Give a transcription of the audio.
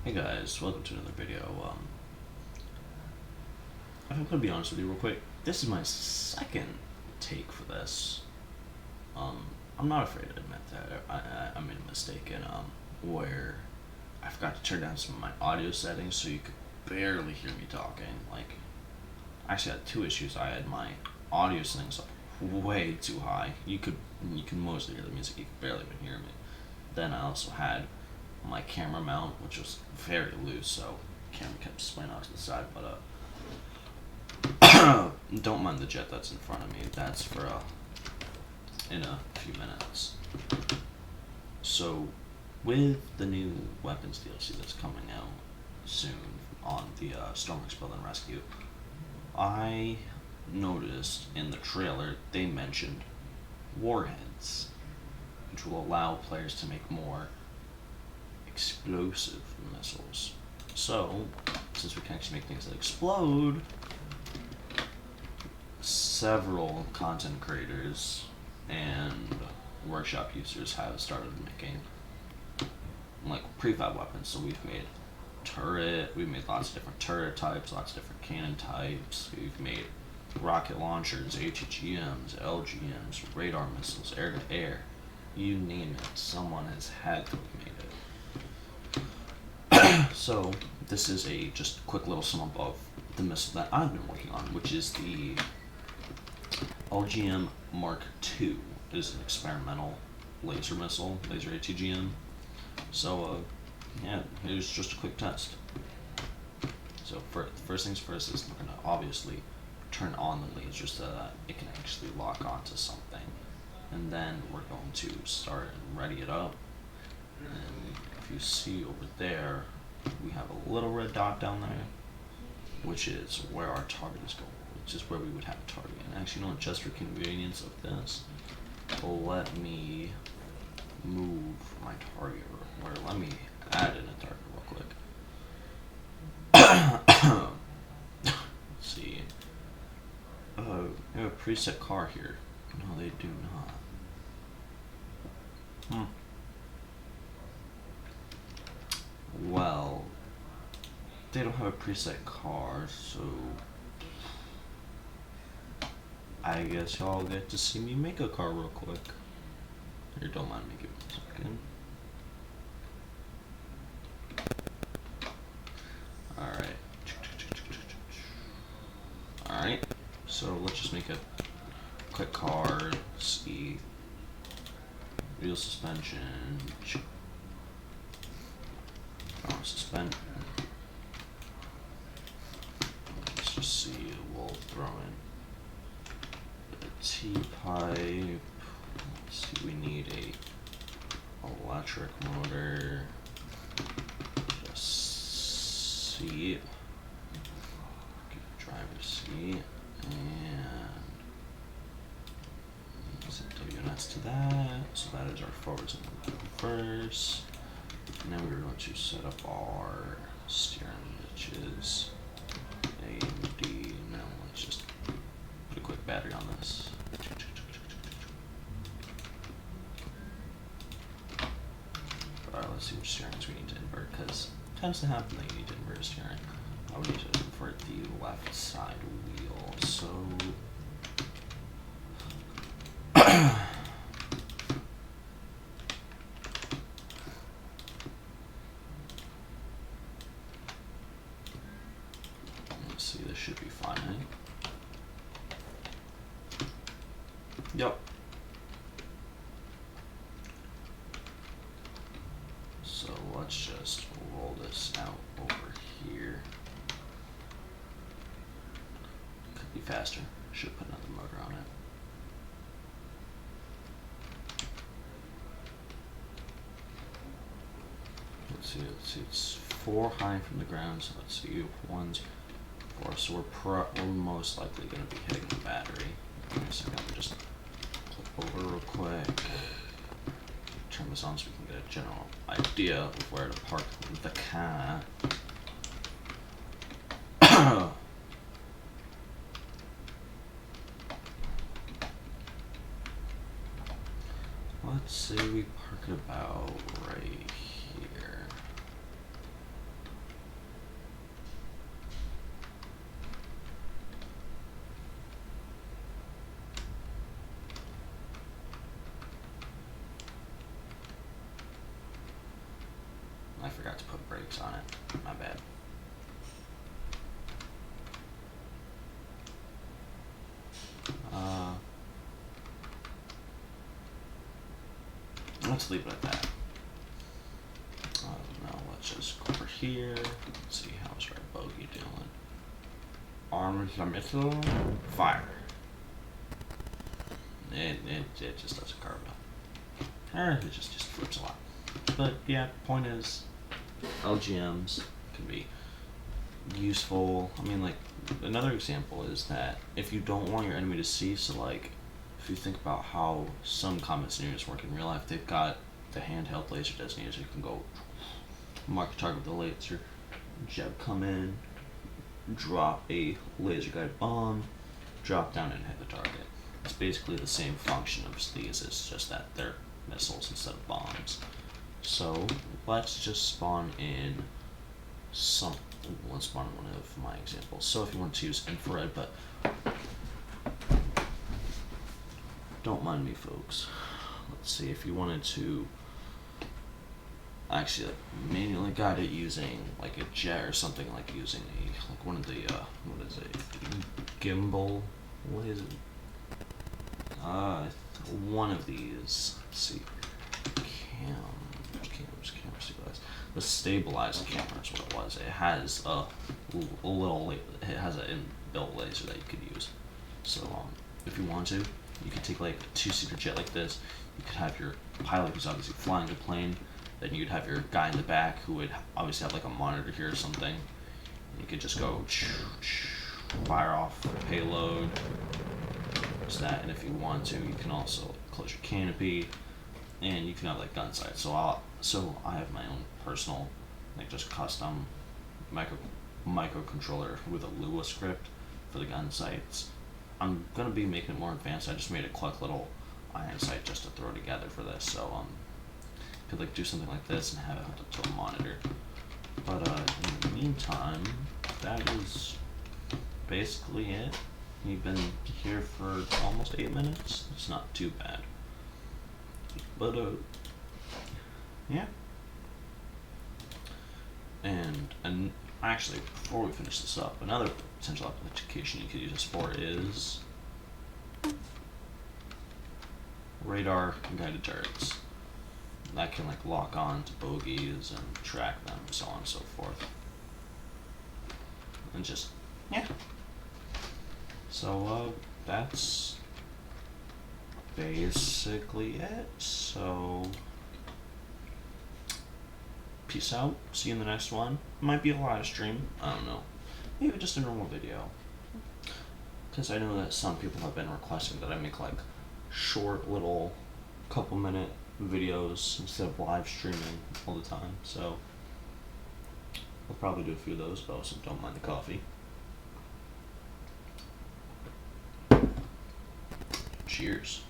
Hey guys, welcome to another video. I'm gonna be honest with you real quick. This is my second take for this. I'm not afraid to admit that I made a mistake in where I forgot to turn down some of my audio settings so you could barely hear me talking. Like, I actually had two issues. I had my audio settings up way too high. You can mostly hear the music. You could barely even hear me. Then I also had my camera mount, which was very loose, so the camera kept splaying out to the side. But don't mind the jet that's in front of me. That's for in a few minutes. So with the new weapons DLC that's coming out soon on the Stormworks Build and Rescue, I noticed in the trailer they mentioned warheads, which will allow players to make more explosive missiles. So, since we can actually make things that explode, several content creators and workshop users have started making like prefab weapons. So we've made lots of different turret types, lots of different cannon types. We've made rocket launchers, ATGMs, LGMs, radar missiles, air to air. You name it, someone has had to have made it. So this is a just quick little sum up of the missile that I've been working on, which is the LGM Mark II. It is an experimental laser missile, laser ATGM. So yeah, here's just a quick test. So first things first is we're gonna obviously turn on the laser so that it can actually lock onto something, and then we're going to start and ready it up. And if you see over there, we have a little red dot down there, which is where our target is going, which is where we would have a target. And actually, you know, just for convenience of this, let me move my target, or let me add in a target real quick. Let's see. Oh, they have a preset car here. No, they do not. Well, they don't have a preset car, so I guess y'all get to see me make a car real quick. Here, don't mind me giving it a second. Alright, so let's just make a quick car. See, wheel suspension. Suspend. Let's just see. We'll throw in a T-pipe. Let's see. We need a electric motor. Just seat. Driver's seat, and set WNS to that. So that is our forwards and reverse. And then we're going to set up our steering, which is A and D. Now let's just put a quick battery on this. Alright, let's see which steerings we need to invert, because it tends to happen that you need to invert steering. I would need to invert the left side wheel, so let's see, this should be fine, eh? Yep. So let's just roll this out over here. Could be faster. Should put another motor on it. Let's see, it's 4 high from the ground, so let's see, 1, 4, so we're most likely going to be hitting the battery. Give me a second, let me just flip over real quick. Turn this on so we can get a general idea of where to park the car. Let's say we park it about right here. I forgot to put brakes on it. My bad. Let's leave it at that. Now let's just go over here. Let's see how's our bogey doing. Arms are missile. Fire. It just doesn't carve up. It just flips a lot. But yeah, point is, LGMs can be useful. I mean, like, another example is that if you don't want your enemy to see, so like, if you think about how some combat scenarios work in real life, they've got the handheld laser designators. You can go mark the target with the laser, jab come in, drop a laser guided bomb, drop down and hit the target. It's basically the same function of these, it's just that they're missiles instead of bombs. So let's just spawn in some. Let's spawn in one of my examples. So if you want to use infrared, but don't mind me, folks. Let's see if you wanted to actually manually guide it using like a jet or something, like using a like one of the what is it? Gimbal? What is it? One of these. Let's see. Camera stabilized. The stabilized camera is what it was. It has a little. It has an inbuilt laser that you could use. So if you want to, you could take like a two-seater jet like this. You could have your pilot who's obviously flying the plane. Then you'd have your guy in the back who would obviously have like a monitor here or something. You could just go fire off the payload. Just that, and if you want to, you can also close your canopy, and you can have like gun sights. So I have my own personal, like just custom microcontroller with a Lua script for the gun sights. I'm gonna be making it more advanced. I just made a quick little iron sight just to throw together for this. So could like do something like this and have it hooked up to a monitor. But in the meantime, that is basically it. You've been here for almost 8 minutes. It's not too bad. But yeah. And actually, before we finish this up, another potential application you could use this for is radar guided turrets. That can like lock on to bogeys and track them, so on and so forth. And just, yeah. So that's basically it. So peace out. See you in the next one. Might be a live stream. I don't know. Maybe just a normal video. Because I know that some people have been requesting that I make like short little couple-minute videos instead of live streaming all the time. So I'll probably do a few of those, but also don't mind the coffee. Cheers.